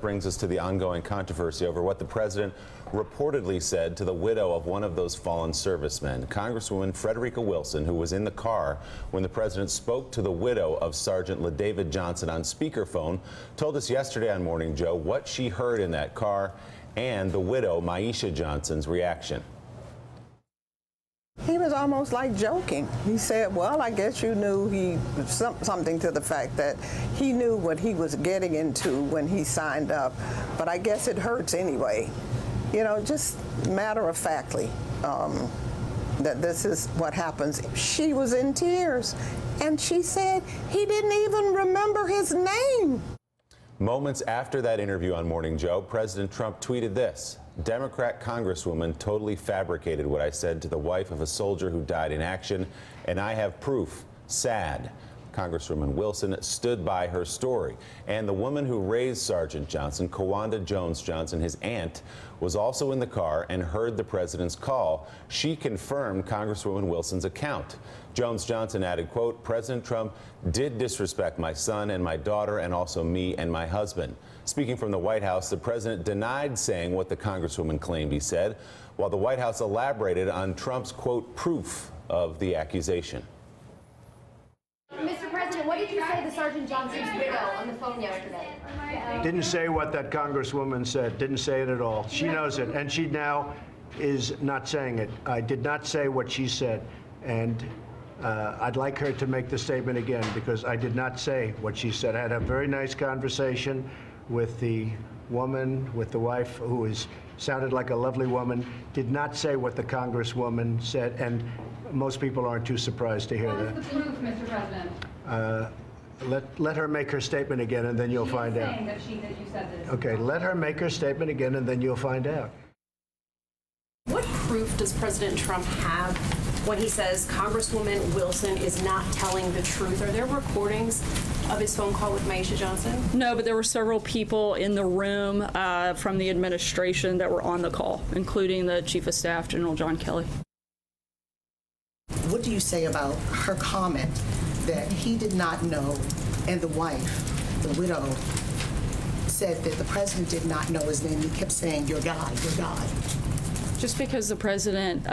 brings us to the ongoing controversy over what the president reportedly said to the widow of one of those fallen servicemen. Congresswoman Frederica Wilson, who was in the car when the president spoke to the widow of Sergeant LaDavid Johnson on speakerphone, told us yesterday on Morning Joe what she heard in that car and the widow, Maisha Johnson's, reaction. He was almost like joking. He said, well, I guess you knew something to the fact that he knew what he was getting into when he signed up, but I guess it hurts anyway. You know, just matter-of-factly, that this is what happens. She was in tears, and she said he didn't even remember his name. Moments after that interview on Morning Joe, President Trump tweeted this: Democrat Congresswoman totally fabricated what I said to the wife of a soldier who died in action, and I have proof. Sad. Congresswoman Wilson stood by her story. And the woman who raised Sergeant Johnson, Kawanda Jones Johnson, his aunt, was also in the car and heard the president's call. She confirmed Congresswoman Wilson's account. Jones Johnson added, quote, President Trump did disrespect my son and my daughter and also me and my husband. Speaking from the White House, the president denied saying what the Congresswoman claimed he said, while the White House elaborated on Trump's, quote, proof of the accusation. Mr. President, what did you say to Sergeant Johnson's widow on the phone yesterday? Didn't say what that Congresswoman said. Didn't say it at all. She knows it, and she now is not saying it. I did not say what she said, and I'd like her to make the statement again, because I did not say what she said. I had a very nice conversation with the woman, with the wife, who sounded like a lovely woman, did not say what the Congresswoman said, and most people aren't too surprised to hear that. What is the proof, Mr. President? Let her make her statement again, and then you'll find out. Saying that you said that it's Okay, let her make her statement again, and then you'll find out. What proof does President Trump have when he says Congresswoman Wilson is not telling the truth? Are there recordings of his phone call with Maisha Johnson? No, but there were several people in the room from the administration that were on the call, including the Chief of Staff, General John Kelly. What do you say about her comment that he did not know, and the wife, the widow, said that the president did not know his name? He kept saying, your God, your God. Just because the president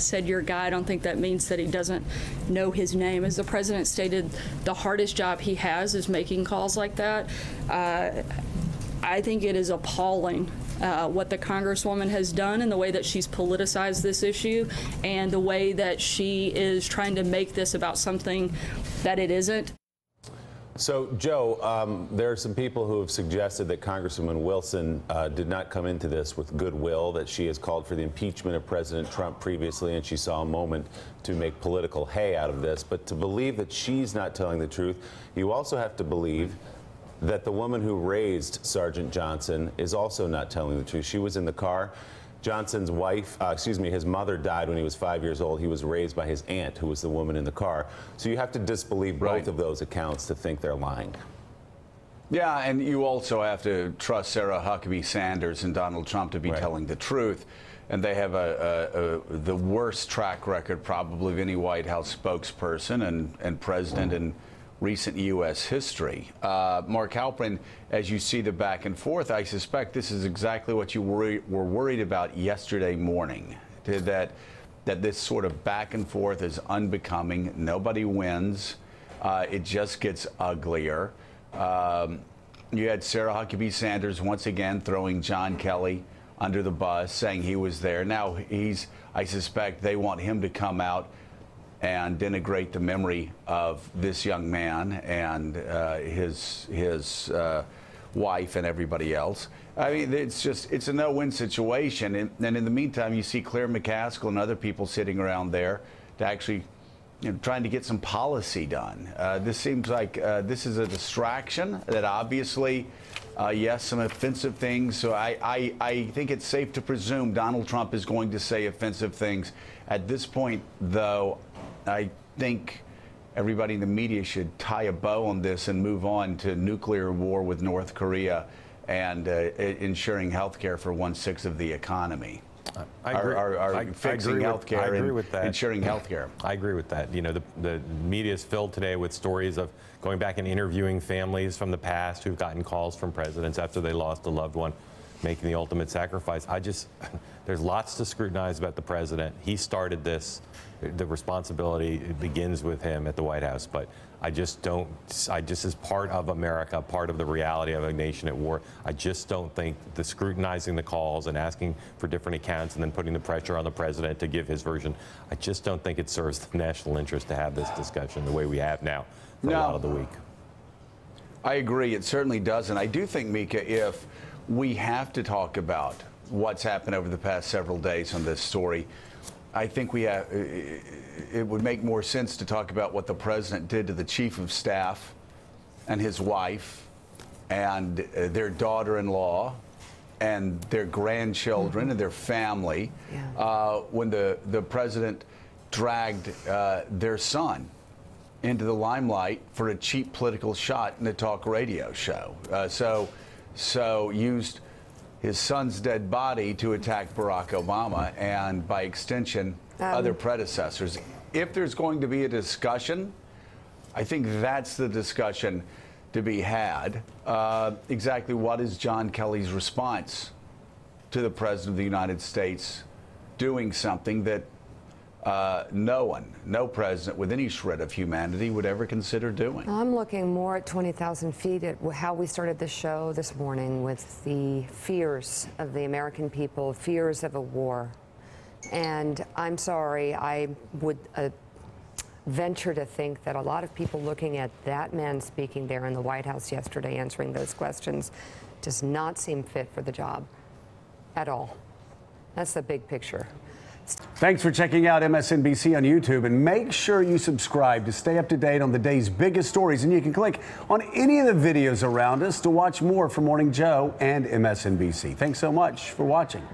said your guy, I don't think that means that he doesn't know his name. As the president stated, the hardest job he has is making calls like that. I think it is appalling what the Congresswoman has done and the way that she's politicized this issue and the way that she is trying to make this about something that it isn't. So, Joe, there are some people who have suggested that Congresswoman Wilson did not come into this with goodwill, that she has called for the impeachment of President Trump previously, and she saw a moment to make political hay out of this. But to believe that she's not telling the truth, you also have to believe that the woman who raised Sergeant Johnson is also not telling the truth. She was in the car. Johnson's wife, his mother died when he was 5 years old. He was raised by his aunt, who was the woman in the car. So you have to disbelieve both of those accounts to think they're lying. Yeah, and you also have to trust Sarah Huckabee Sanders and Donald Trump to be telling the truth. And they have the worst track record probably of any White House spokesperson and president in recent U.S. history. Mark Halperin, as you see the back and forth, I suspect this is exactly what you were worried about yesterday morning, that this sort of back and forth is unbecoming. Nobody wins. It just gets uglier. You had Sarah Huckabee Sanders once again throwing John Kelly under the bus, saying he was there. Now I suspect they want him to come out and denigrate the memory of this young man and his wife and everybody else. I mean, it's a no-win situation. And in the meantime, you see Claire McCaskill and other people sitting around there to actually, trying to get some policy done. This seems like this is a distraction that obviously, yes, some offensive things. So I think it's safe to presume Donald Trump is going to say offensive things. At this point, though, I think everybody in the media should tie a bow on this and move on to nuclear war with North Korea and ensuring health care for 1/6 of the economy. I agree. are fixing healthcare and ensuring healthcare. I agree with that. You know, the media is filled today with stories of going back and interviewing families from the past who've gotten calls from presidents after they lost a loved one, making the ultimate sacrifice. There's lots to scrutinize about the president. He started this. The responsibility begins with him at the White House. But I just as part of America, part of the reality of a nation at war, I just don't think the scrutinizing the calls and asking for different accounts and then putting the pressure on the president to give his version, I just don't think it serves the national interest to have this discussion the way we have now for a lot of the week. I agree. It certainly doesn't. I do think, Mika, if we have to talk about what's happened over the past several days on this story, I think it would make more sense to talk about what the president did to the chief of staff and his wife and their daughter-in-law and their grandchildren and their family when the president dragged their son into the limelight for a cheap political shot in a talk radio show. So used his son's dead body to attack Barack Obama and, by extension, other predecessors. If there's going to be a discussion, I think that's the discussion to be had. Exactly what is John Kelly's response to the President of the United States doing something that no president with any shred of humanity would ever consider doing? I'm looking more at 20,000 feet at how we started the show this morning with the fears of the American people, fears of a war. And I'm sorry, I would venture to think that a lot of people looking at that man speaking there in the White House yesterday answering those questions does not seem fit for the job at all. That's the big picture. Thanks for checking out MSNBC on YouTube, and make sure you subscribe to stay up to date on the day's biggest stories. And you can click on any of the videos around us to watch more from Morning Joe and MSNBC. Thanks so much for watching.